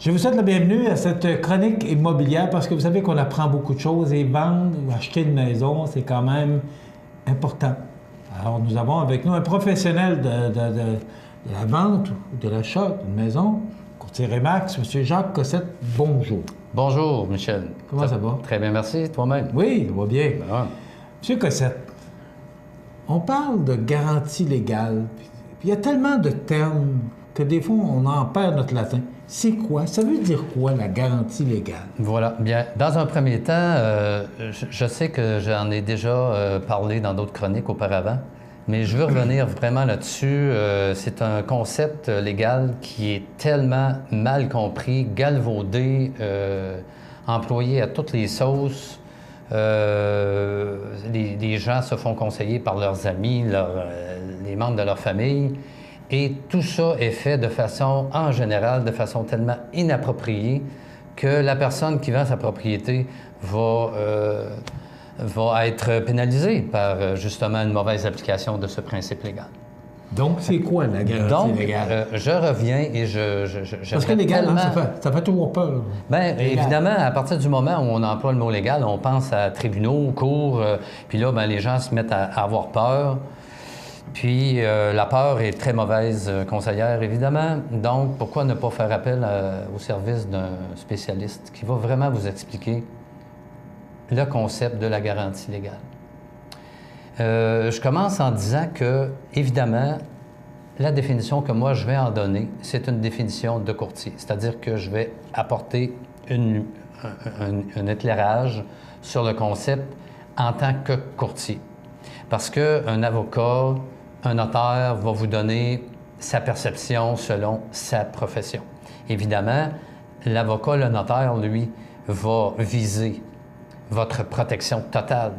Je vous souhaite la bienvenue à cette chronique immobilière parce que vous savez qu'on apprend beaucoup de choses et vendre ou acheter une maison, c'est quand même important. Alors, nous avons avec nous un professionnel de la vente ou de l'achat d'une maison, courtier Remax, M. Jacques Cossette. Bonjour. Bonjour, Michel. Comment ça va? Très bien, merci. Toi-même? Oui, ça va bien. Ah. M. Cossette, on parle de garantie légale. Puis il y a tellement de termes que des fois, on en perd notre latin. C'est quoi? Ça veut dire quoi, la garantie légale? Voilà. Bien, dans un premier temps, je sais que j'en ai déjà parlé dans d'autres chroniques auparavant, mais je veux revenir vraiment là-dessus. C'est un concept légal qui est tellement mal compris, galvaudé, employé à toutes les sauces. Les gens se font conseiller par leurs amis, les membres de leur famille. Et tout ça est fait de façon, en général, de façon tellement inappropriée que la personne qui vend sa propriété va être pénalisée par, justement, une mauvaise application de ce principe légal. Donc, c'est quoi la garantie légale? Je reviens et Parce que légal, tellement... ça fait toujours peur. Bien, évidemment, à partir du moment où on emploie le mot légal, on pense à tribunaux, cours, puis là, bien, les gens se mettent à avoir peur. Puis la peur est très mauvaise conseillère, évidemment. Donc, pourquoi ne pas faire appel au service d'un spécialiste qui va vraiment vous expliquer le concept de la garantie légale? Je commence en disant que, évidemment, la définition que moi je vais en donner, c'est une définition de courtier. C'est-à-dire que je vais apporter un éclairage sur le concept en tant que courtier. Parce qu'un avocat, un notaire va vous donner sa perception selon sa profession. Évidemment, l'avocat, le notaire, lui, va viser votre protection totale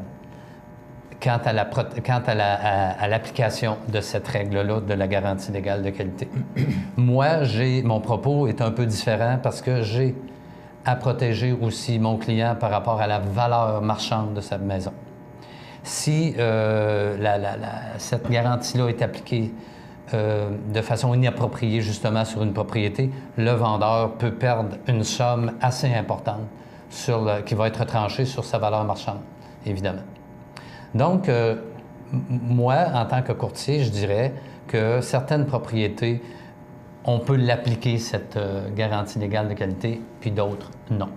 quant à l'application de cette règle-là de la garantie légale de qualité. Moi, mon propos est un peu différent parce que j'ai à protéger aussi mon client par rapport à la valeur marchande de sa maison. Si cette garantie-là est appliquée de façon inappropriée justement sur une propriété, le vendeur peut perdre une somme assez importante qui va être tranchée sur sa valeur marchande, évidemment. Donc, moi, en tant que courtier, je dirais que certaines propriétés, on peut l'appliquer, cette garantie légale de qualité, puis d'autres, non.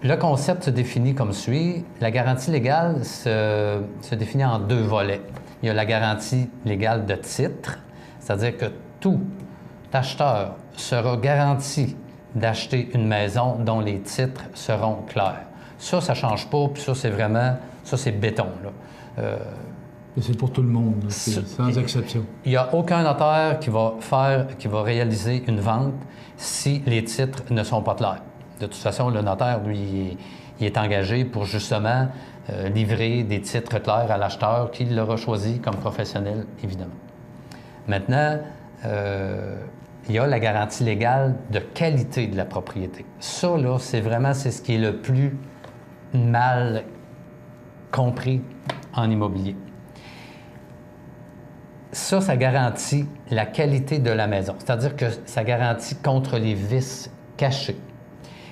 Le concept se définit comme suit. La garantie légale se définit en deux volets. Il y a la garantie légale de titre, c'est-à-dire que tout acheteur sera garanti d'acheter une maison dont les titres seront clairs. Ça ne change pas, puis ça, c'est vraiment... Ça, c'est béton, là. C'est pour tout le monde, là, sans exception. Il n'y a aucun notaire qui va réaliser une vente si les titres ne sont pas clairs. De toute façon, le notaire, lui, il est engagé pour justement livrer des titres clairs à l'acheteur qui l'aura choisi comme professionnel, évidemment. Maintenant, il y a la garantie légale de qualité de la propriété. Ça, là, c'est ce qui est le plus mal compris en immobilier. Ça garantit la qualité de la maison. C'est-à-dire que ça garantit contre les vices cachés.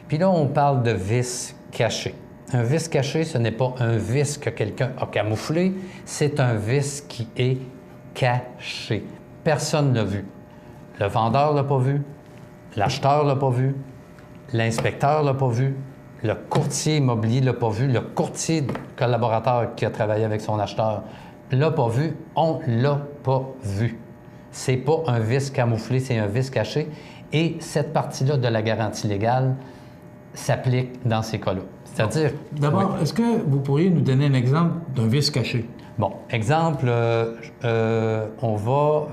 Puis là, on parle de vices cachés. Un vice caché, ce n'est pas un vice que quelqu'un a camouflé, c'est un vice qui est caché. Personne ne l'a vu. Le vendeur ne l'a pas vu, l'acheteur ne l'a pas vu, l'inspecteur ne l'a pas vu, le courtier immobilier ne l'a pas vu, le courtier collaborateur qui a travaillé avec son acheteur ne l'a pas vu, on ne l'a pas vu. Ce n'est pas un vice camouflé, c'est un vice caché. Et cette partie-là de la garantie légale s'applique dans ces cas-là. C'est-à-dire... D'abord, oui. Est-ce que vous pourriez nous donner un exemple d'un vice caché? Bon, exemple, on va...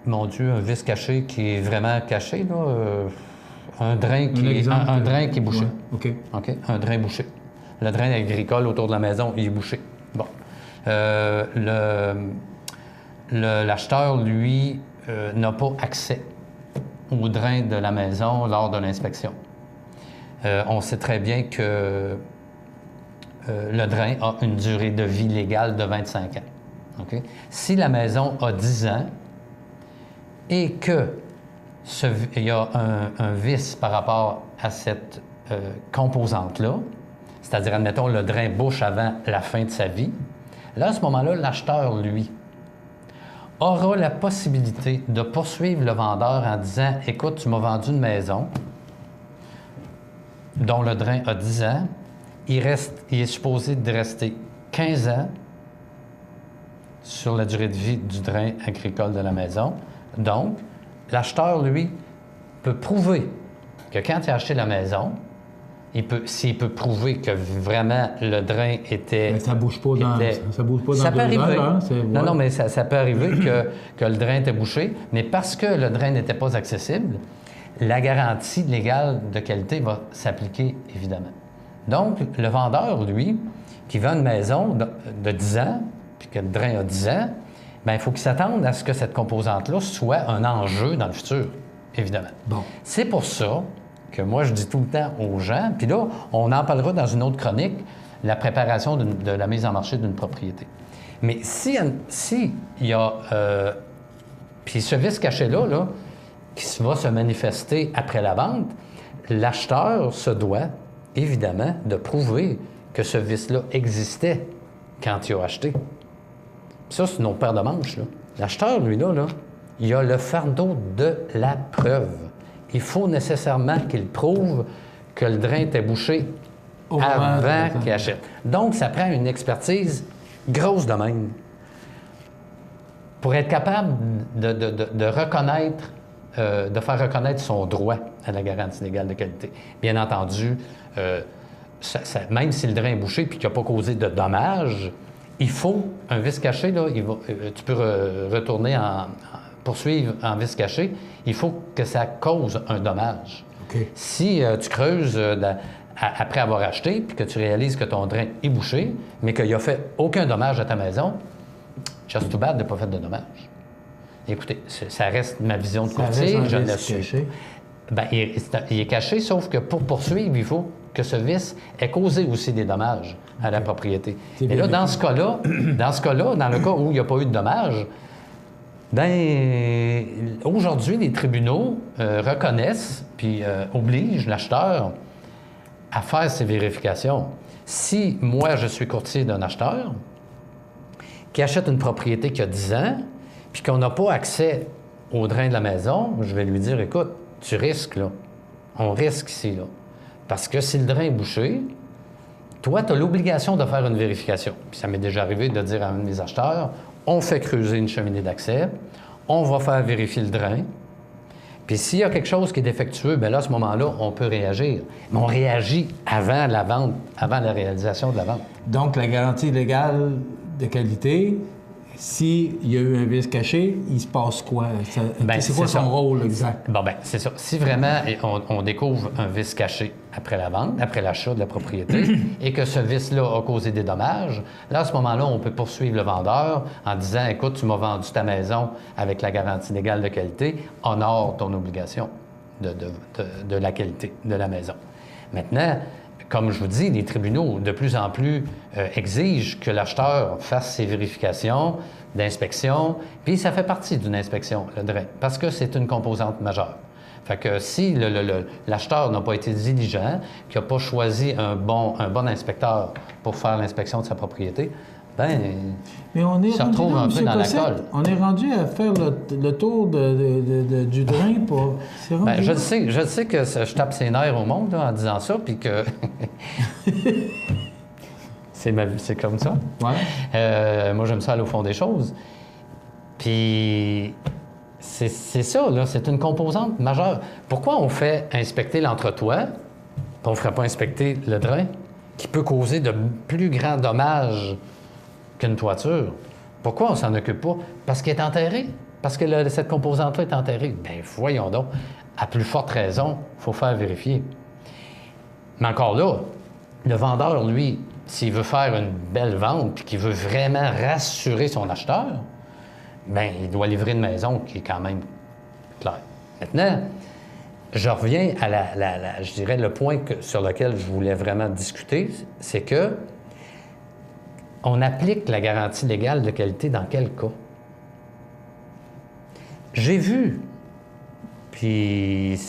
mon Dieu, un vice caché qui est vraiment caché, là. Un drain qui est bouché. Ouais. OK? Un drain bouché. Le drain agricole autour de la maison, il est bouché. Bon. L'acheteur, lui, n'a pas accès au drain de la maison lors de l'inspection. On sait très bien que le drain a une durée de vie légale de 25 ans. Okay? Si la maison a 10 ans, et que il y a un vice par rapport à cette composante-là, c'est-à-dire, admettons, le drain bouche avant la fin de sa vie, là, à ce moment-là, l'acheteur, lui, aura la possibilité de poursuivre le vendeur en disant « Écoute, tu m'as vendu une maison dont le drain a 10 ans, il est supposé de rester 15 ans sur la durée de vie du drain agricole de la maison. Donc, l'acheteur, lui, peut prouver que quand il a acheté la maison, s'il peut prouver que vraiment le drain était... Mais ça ne bouge pas dans, ça bouge pas dans ça peut arriver. Ans, non, mais ça peut arriver que le drain était bouché, mais parce que le drain n'était pas accessible, la garantie légale de qualité va s'appliquer, évidemment. Donc, le vendeur, lui, qui vend une maison de 10 ans, puis que le drain a 10 ans, bien, il faut qu'il s'attende à ce que cette composante-là soit un enjeu dans le futur, évidemment. Bon. C'est pour ça que moi, je dis tout le temps aux gens, puis là, on en parlera dans une autre chronique, la préparation de la mise en marché d'une propriété. Mais si il y a... puis ce vice caché-là, qui va se manifester après la vente, l'acheteur se doit, évidemment, de prouver que ce vice-là existait quand il a acheté. Ça, c'est une autre paire de manches, là. L'acheteur, lui, là, il a le fardeau de la preuve. Il faut nécessairement qu'il prouve que le drain était bouché avant qu'il achète. Donc, ça prend une expertise grosse de même pour être capable de reconnaître, de faire reconnaître son droit à la garantie légale de qualité. Bien entendu, même si le drain est bouché et qu'il n'a pas causé de dommages, il faut un vice caché, là, tu peux retourner poursuivre en vice caché, il faut que ça cause un dommage. Okay. Si tu creuses après avoir acheté puis que tu réalises que ton drain est bouché, mais qu'il n'a fait aucun dommage à ta maison, just too bad de ne pas faire de dommage. Écoutez, ça reste ma vision de courtier, je l'assume. Bien, il est caché, sauf que pour poursuivre, il faut que ce vice ait causé aussi des dommages à la propriété. Et là, dans ce cas-là, dans le cas où il n'y a pas eu de dommages, bien, aujourd'hui, les tribunaux reconnaissent puis obligent l'acheteur à faire ces vérifications. Si moi, je suis courtier d'un acheteur qui achète une propriété qui a 10 ans puis qu'on n'a pas accès au drain de la maison, je vais lui dire, écoute, tu risques, là. On risque ici, là. Parce que si le drain est bouché, toi, tu as l'obligation de faire une vérification. Puis ça m'est déjà arrivé de dire à un de mes acheteurs, on fait creuser une cheminée d'accès, on va faire vérifier le drain. Puis s'il y a quelque chose qui est défectueux, bien là, à ce moment-là, on peut réagir. Mais on réagit avant la vente, avant la réalisation de la vente. Donc, la garantie légale de qualité, s'il y a eu un vice caché, il se passe quoi? C'est quoi son rôle exact? Bon, bien, c'est ça. Si vraiment on découvre un vice caché après la vente, après l'achat de la propriété, et que ce vice-là a causé des dommages, là, à ce moment-là, on peut poursuivre le vendeur en disant, écoute, tu m'as vendu ta maison avec la garantie légale de qualité, honore ton obligation de la qualité de la maison. Maintenant, comme je vous dis, les tribunaux, de plus en plus, exigent que l'acheteur fasse ses vérifications d'inspection, puis ça fait partie d'une inspection, le drain, parce que c'est une composante majeure. Fait que si l'acheteur n'a pas été diligent, qu'il n'a pas choisi un bon inspecteur pour faire l'inspection de sa propriété, bien, il se retrouve un peu dans la colle. On est rendu à faire le tour du drain pour... Bien, je sais que je tape ses nerfs au monde là, en disant ça, puis que... c'est comme ça. Ouais. Moi, j'aime ça aller au fond des choses. Puis... C'est ça, là, c'est une composante majeure. Pourquoi on fait inspecter l'entretoit, puis on ne ferait pas inspecter le drain, qui peut causer de plus grands dommages qu'une toiture? Pourquoi on ne s'en occupe pas? Parce qu'elle est enterrée. Parce que cette composante-là est enterrée. Bien, voyons donc. À plus forte raison, il faut faire vérifier. Mais encore là, le vendeur, lui, s'il veut faire une belle vente puis qu'il veut vraiment rassurer son acheteur, bien, il doit livrer une maison qui est quand même claire. Maintenant, je reviens à je dirais, le point sur lequel je voulais vraiment discuter, c'est que on applique la garantie légale de qualité dans quel cas? j'ai vu, puis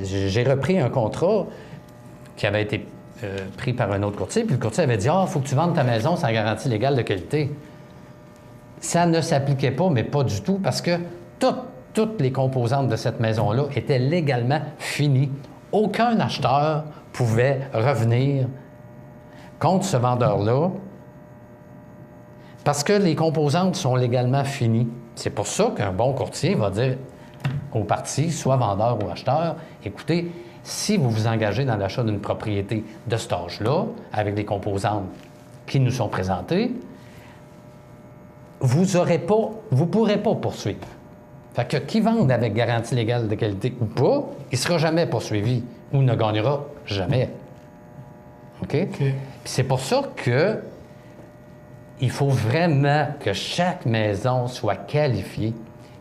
j'ai repris un contrat qui avait été pris par un autre courtier, puis le courtier avait dit « Ah, il faut que tu vendes ta maison sans garantie légale de qualité. » Ça ne s'appliquait pas, mais pas du tout, parce que toutes les composantes de cette maison-là étaient légalement finies. Aucun acheteur pouvait revenir contre ce vendeur-là parce que les composantes sont légalement finies. C'est pour ça qu'un bon courtier va dire aux parties, soit vendeur ou acheteur, écoutez, si vous vous engagez dans l'achat d'une propriété de cet âge-là, avec des composantes qui nous sont présentées, vous ne pourrez pas poursuivre. Fait que qui vende avec garantie légale de qualité ou pas, il ne sera jamais poursuivi ou ne gagnera jamais. OK? Puis c'est pour ça que il faut vraiment que chaque maison soit qualifiée.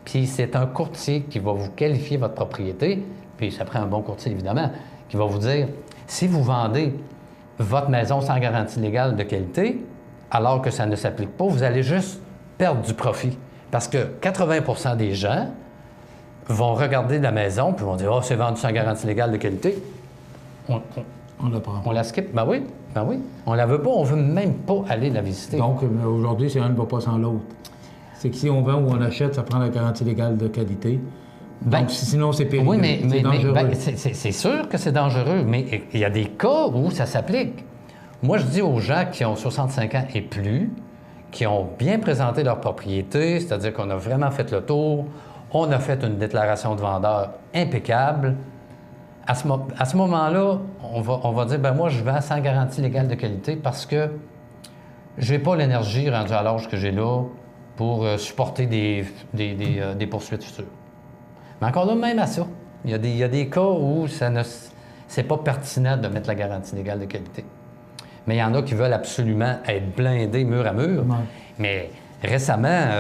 Puis c'est un courtier qui va vous qualifier votre propriété, puis ça prend un bon courtier évidemment, qui va vous dire, si vous vendez votre maison sans garantie légale de qualité, alors que ça ne s'applique pas, vous allez juste perdre du profit. Parce que 80% des gens vont regarder la maison puis vont dire « Ah, c'est vendu sans garantie légale de qualité. » On la prend. On la skip. Ben oui. On la veut pas, on veut même pas aller la visiter. Donc, aujourd'hui, c'est un ne va pas sans l'autre. C'est que si on vend ou on achète, ça prend la garantie légale de qualité. Donc, sinon, c'est périlleux. Oui, mais dangereux. C'est sûr que c'est dangereux, mais il y a des cas où ça s'applique. Moi, je dis aux gens qui ont 65 ans et plus, qui ont bien présenté leur propriété, c'est-à-dire qu'on a vraiment fait le tour, on a fait une déclaration de vendeur impeccable. À ce moment-là, on va dire, ben moi, je vends sans garantie légale de qualité parce que j'ai pas l'énergie rendue à l'âge que j'ai là pour supporter des poursuites futures. Mais encore là, même à ça, il y a des cas où c'est pas pertinent de mettre la garantie légale de qualité. Mais il y en a qui veulent absolument être blindés mur à mur. Ouais. Mais récemment,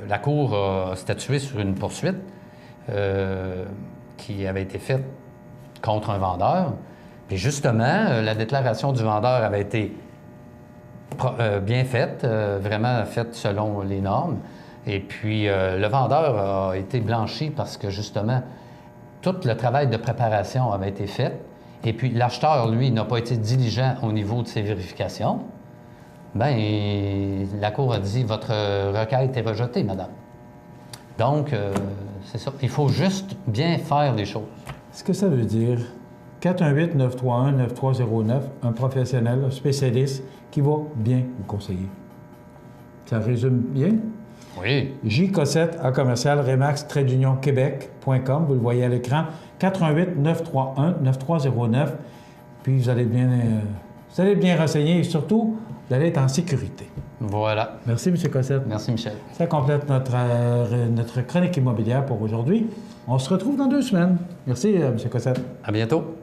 la Cour a statué sur une poursuite qui avait été faite contre un vendeur. Puis justement, la déclaration du vendeur avait été bien faite, vraiment faite selon les normes. Et puis, le vendeur a été blanchi parce que justement, tout le travail de préparation avait été fait. Et puis, l'acheteur, lui, n'a pas été diligent au niveau de ses vérifications. Bien, la Cour a dit « Votre requête est rejetée, madame. » Donc, c'est ça. Il faut juste bien faire les choses. Ce que ça veut dire, 418-931-9309, un professionnel, un spécialiste qui va bien vous conseiller. Ça résume bien? Oui. J. Cossette, à commercial, remax-québec.com. Vous le voyez à l'écran. 418-931-9309. Puis vous allez bien renseigner et surtout, vous allez être en sécurité. Voilà. Merci, M. Cossette. Merci, Michel. Ça complète notre chronique immobilière pour aujourd'hui. On se retrouve dans 2 semaines. Merci, M. Cossette. À bientôt.